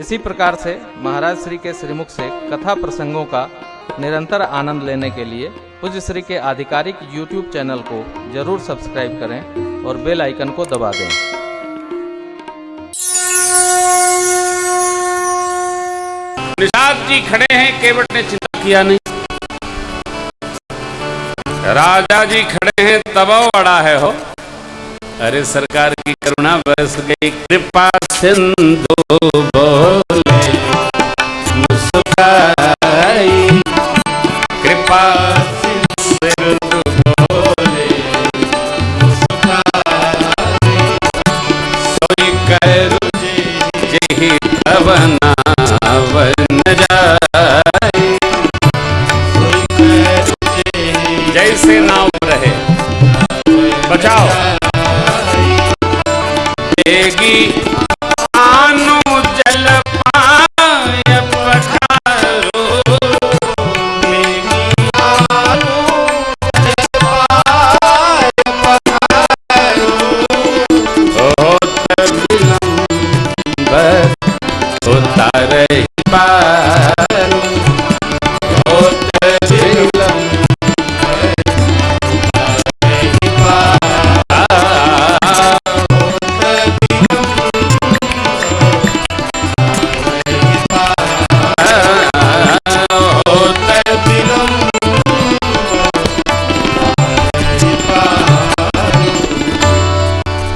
इसी प्रकार से महाराज श्री के श्रीमुख से कथा प्रसंगों का निरंतर आनंद लेने के लिए पूज्य श्री के आधिकारिक YouTube चैनल को जरूर सब्सक्राइब करें और बेल आइकन को दबा दें। निषाद जी खड़े हैं, केवट ने चिंता किया नहीं। राजा जी खड़े हैं, तबाव अड़ा है हो। अरे सरकार की करुणा बरस गई, कृपा सिंधु बोले मुस्काई, कृपा सिंधु बोले मुस्काई, सोई करू जेहि भवना वन जाए, जैसे नाव रहे बचाओ देगी आनु जल पाय पखारो, देगी आनु जल पाय पखारो, होत विलंब उतारे पारो, होत विलंब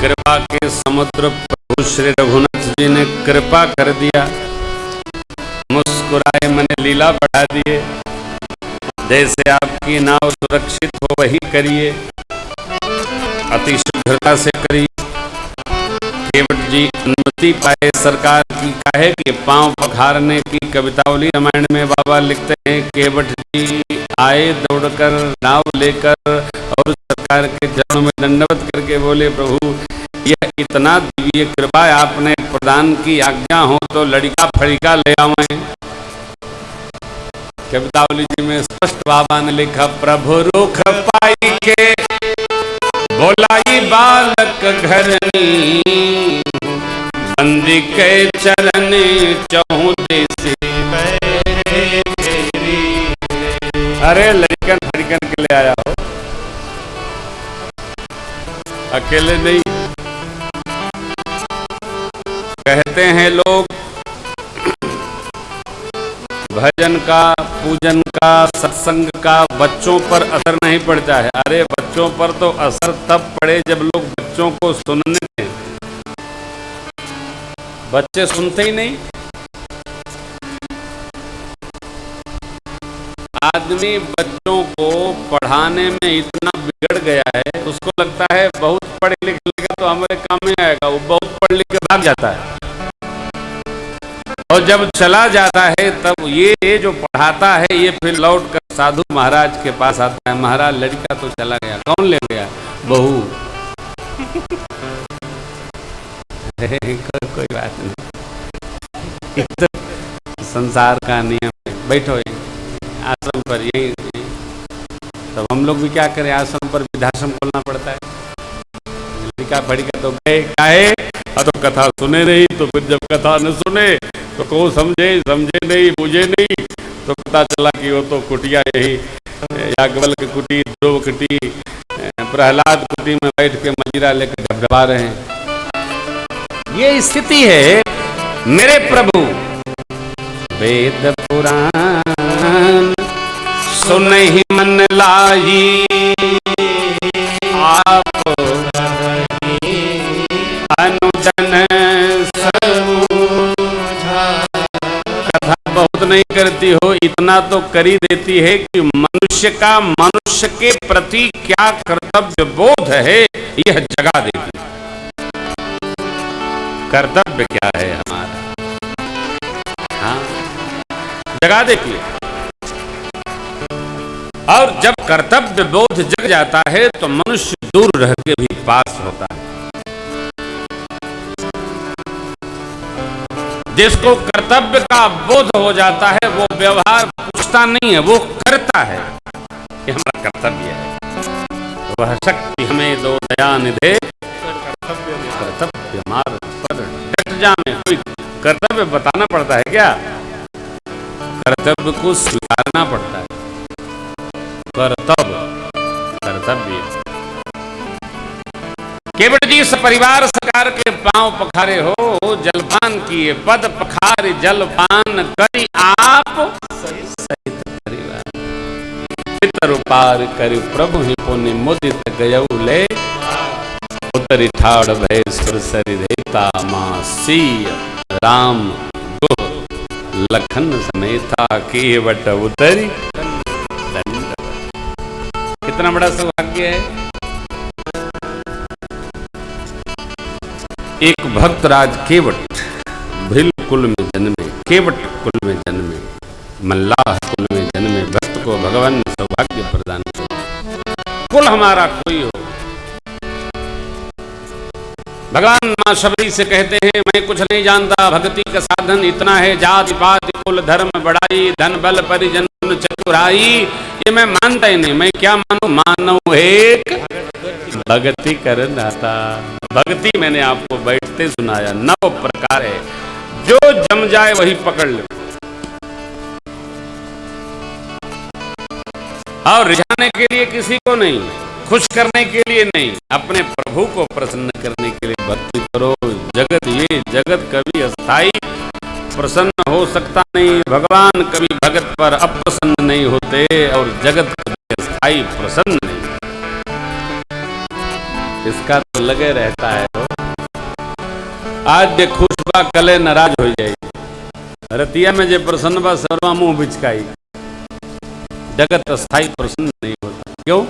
कृपा के समुद्र प्रभु श्री रघुनाथ जी ने कृपा कर दिया, मुस्कुराए मैंने लीला बढ़ा दिए, जैसे आपकी नाव सुरक्षित हो वही करिए, अति शीघ्रता से करिए। केवट जी अनुमति पाए सरकार की, काहे कि पांव पखारने की कवितावली रामायण में बाबा लिखते हैं। केवट जी आए दौड़कर नाव लेकर और सरकार के चरणों में दंडवत करके बोले, प्रभु यह इतना दिव्य कृपा आपने प्रदान की, आज्ञा हो तो लड़का फड़िका ले आवें। कवितावली जी में स्पष्ट बाबा ने लिखा, प्रभु रुख पाई के बोलाई बालक घरनी, बंदी के चरण चहु दिस। अरे लड़कन फड़िकन के ले आया हो, अकेले नहीं। कहते हैं लोग भजन का, पूजन का, सत्संग का बच्चों पर असर नहीं पड़ता है। अरे बच्चों पर तो असर तब पड़े जब लोग बच्चों को सुनने दें, बच्चे सुनते ही नहीं। आदमी बच्चों को पढ़ाने में इतना बिगड़ गया है, उसको लगता है बहुत पढ़ लिख लेगा तो हमारे काम में आएगा, वो बहुत पढ़ लिख के भाग जाता है। और जब चला जाता है तब ये जो पढ़ाता है ये फिर लौट कर साधु महाराज के पास आता है, महाराज लड़का तो चला गया, कौन ले गया? बहू। कोई बात नहीं, तो संसार का नियम है। बैठो आश्रम पर, यही तब हम लोग भी क्या करें, आश्रम पर वृद्धाश्रम खोलना पड़ता है। लड़का फड़िका तो गए काहे, तो कथा सुने नहीं, तो फिर जब कथा न सुने तो को समझे नहीं, बुझे नहीं, तो पता चला कि वो तो कुटिया यही याज्ञवल्क्य की कुटी, ध्रुव कुटी, प्रहलाद कुटी में बैठ के मजीरा लेकर ढबढबा रहे हैं। ये स्थिति है मेरे प्रभु। वेद पुराण सुनहि मन लाई, आप अनुजन कथा बहुत नहीं करती हो, इतना तो करी देती है कि मनुष्य का मनुष्य के प्रति क्या कर्तव्य बोध है यह जगा देती। कर्तव्य क्या है हमारा, हाँ जगा देती है। और जब कर्तव्य बोध जग जाता है तो मनुष्य दूर रह के भी पास होता है। जिसको कर्तव्य का बोध हो जाता है वो व्यवहार पूछता नहीं है, वो करता है। ये हमारा कर्तव्य है। वह शक्ति हमें दो दया निधे, कर्तव्य मार्ग पर डट जाने। कोई कर्तव्य बताना पड़ता है क्या? कर्तव्य को स्वीकारना पड़ता है। कर्तव्य केवट जी सपरिवार सरकार के पांव पखारे हो, जलपान किए पद पखार जलपान करी आप सहित परिवार। पितर पार करि प्रभु ही पुण्य मुदित गयऊ ले, उतरी ठाड़ भय सुरसरि देता मां सीय राम गुह लखन समेता केवट उतरी दंड। कितना बड़ा सौभाग्य है। एक भक्तराज केवट भिल कुल में जन्मे, केवट कुल में जन्मे, मल्लाह कुल में जन्मे, भक्त को भगवान ने सौभाग्य प्रदान किया। कुल हमारा कोई हो। भगवान मां शबरी से कहते हैं, मैं कुछ नहीं जानता, भक्ति का साधन इतना है, जाति पाति कुल धर्म बढ़ाई, धन बल परिजन चतुराई, ये मैं मानता ही नहीं। मैं क्या मानू? मानव एक भक्ति करन आता। भक्ति मैंने आपको बैठते सुनाया, 9 प्रकार है, जो जम जाए वही पकड़ लो। और रिझाने के लिए किसी को नहीं, खुश करने के लिए नहीं, अपने प्रभु को प्रसन्न करने के लिए भक्ति करो। जगत ये जगत कभी अस्थाई प्रसन्न हो सकता नहीं, भगवान कभी भगत पर अप्रसन्न नहीं होते, और जगत कभी अस्थाई प्रसन्न नहीं, इसका तो लगे रहता है। आज ये खुश बा कले नाराज हो जाएगी। रतिया में जे प्रसन्न बा सर्वा मुंह बिचकाई। जगत अस्थाई प्रसन्न नहीं होता। क्यों?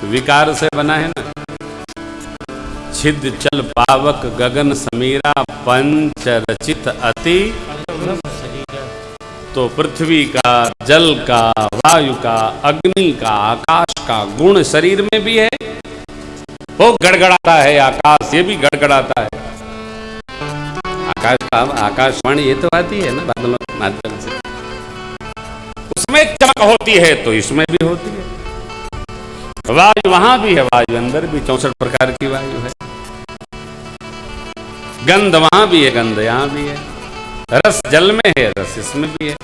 विकार से बना है ना। छिद चल पावक गगन समीरा, पंच रचित अति, तो पृथ्वी का, जल का, वायु का, अग्नि का, आकाश का गुण शरीर में भी है। वो गड़गड़ाता है आकाश, ये भी गड़गड़ाता है। आकाश का आकाशवाणी ये तो आती है ना बादलों के माध्यम से, उसमें चमक होती है तो इसमें भी होती है। वायु वहां भी है, वायु अंदर भी 64 प्रकार की वायु है। गंध वहां भी है, गंध यहां भी है। रस जल में है, रस इसमें भी है।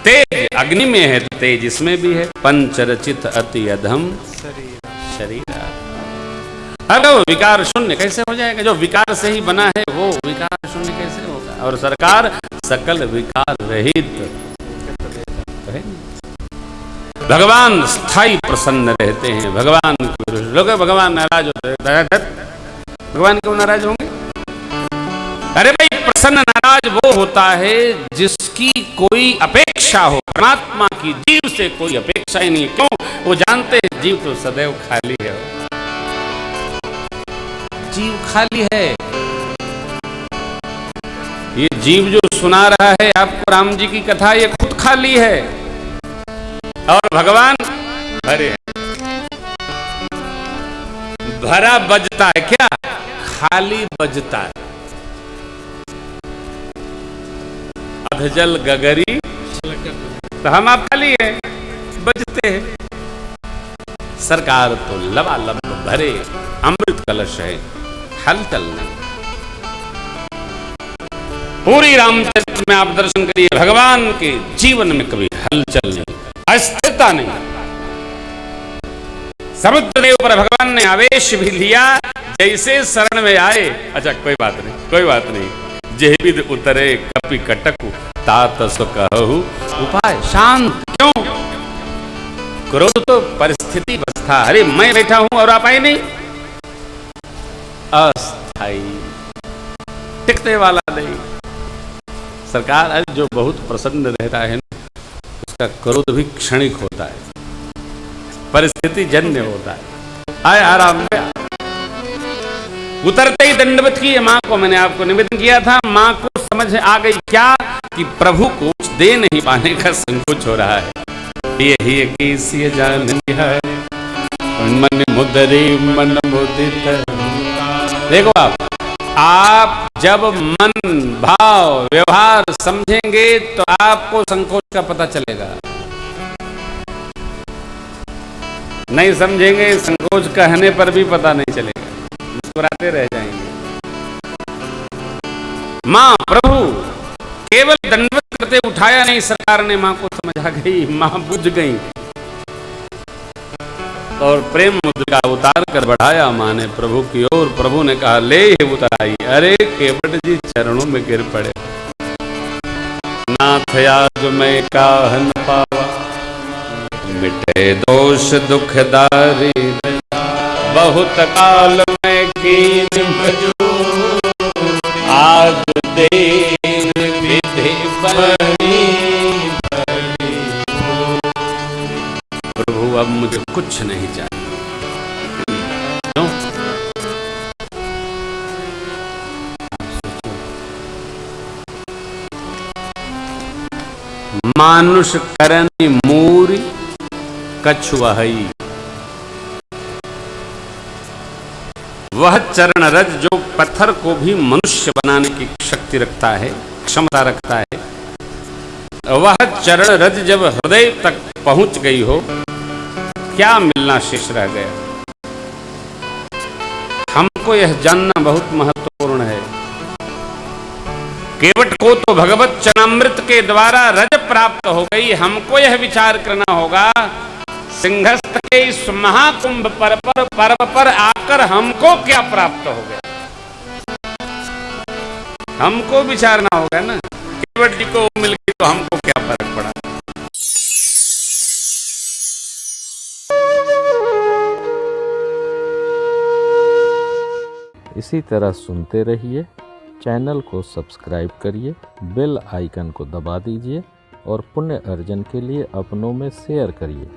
तेज अग्नि में है तो तेज इसमें भी है। पंचरचित अति अधम शरीर। अगर वो विकार शून्य कैसे हो जाएगा? जो विकार से ही बना है वो विकार शून्य कैसे होगा? और सरकार सकल विकार रहित। भगवान स्थायी प्रसन्न रहते हैं। भगवान लोग भगवान नाराज होते हैं। भगवान क्यों नाराज होंगे? अरे भाई, प्रसन्न नाराज वो होता है जिसकी कोई अपेक्षा हो। परमात्मा की जीव से कोई अपेक्षा ही नहीं। क्यों? वो जानते हैं जीव तो सदैव खाली है। जीव खाली है। ये जीव जो सुना रहा है आपको राम जी की कथा, ये खुद खाली है। और भगवान भरे हैं। भरा बजता है क्या? खाली बजता है। अधजल गगरी, तो हम आप खाली है, बजते हैं। सरकार तो लबालब भरे अमृत कलश है, हलचल नहीं। पूरी रामचरित्र में आप दर्शन करिए, भगवान के जीवन में कभी हलचल नहीं, अस्थिरता नहीं। समुद्रदेव पर भगवान ने आवेश भी लिया, जैसे शरण में आए। अच्छा कोई बात नहीं, कोई बात नहीं। जेविद उतरे कपि कटकु, तात सो कहु उपाय शांत। क्यों? क्रोध तो परिस्थिति अवस्था। अरे मैं बैठा हूं और आप आए नहीं। अस्थाई, टिकने वाला नहीं। सरकार आज जो बहुत प्रसन्न रहता है उसका क्रोध भी क्षणिक होता है, परिस्थिति जन्य होता है। आए आराम में उतरते ही दंडवत की मां को मैंने आपको निवेदन किया था। मां को समझ आ गई क्या कि प्रभु को दे नहीं पाने का संकोच हो रहा है। यही किसी जान है मन मुदरी मन मुदित। देखो आप जब मन भाव व्यवहार समझेंगे तो आपको संकोच का पता चलेगा। नहीं समझेंगे, संकोच कहने पर भी पता नहीं चलेगा, मुस्कुराते रह जाएंगे। मां प्रभु केवल दंडवत करते उठाया नहीं, सरकार ने मां को समझ आ गई, मां बुझ गई और प्रेम मुद्रिका उतार कर बढ़ाया मां ने प्रभु की ओर। प्रभु ने कहा ले उतराई। अरे केवट जी चरणों में गिर पड़े। नाथ आज मैं काहन पावा, मिटे दोष दुखदारी, बहुत काल में कीन भजू, आज देर विधि बड़ी बड़ी। प्रभु अब मुझे कुछ नहीं चाहिए। क्यों? मानुष करनी मूरी कछुआई, वह चरण रज जो पत्थर को भी मनुष्य बनाने की शक्ति रखता है, क्षमता रखता है, वह चरण रज जब हृदय तक पहुंच गई हो, क्या मिलना शेष रह गया? हमको यह जानना बहुत महत्वपूर्ण है। केवट को तो भगवत चरणामृत के द्वारा रज प्राप्त हो गई, हमको यह विचार करना होगा सिंहस्थ के इस महाकुंभ पर्व पर आकर हमको क्या प्राप्त हो गया, हमको विचारना होगा ना। केवट जी को मिल गई तो हमको क्या फर्क पड़ा। इसी तरह सुनते रहिए, चैनल को सब्सक्राइब करिए, बेल आइकन को दबा दीजिए और पुण्य अर्जन के लिए अपनों में शेयर करिए।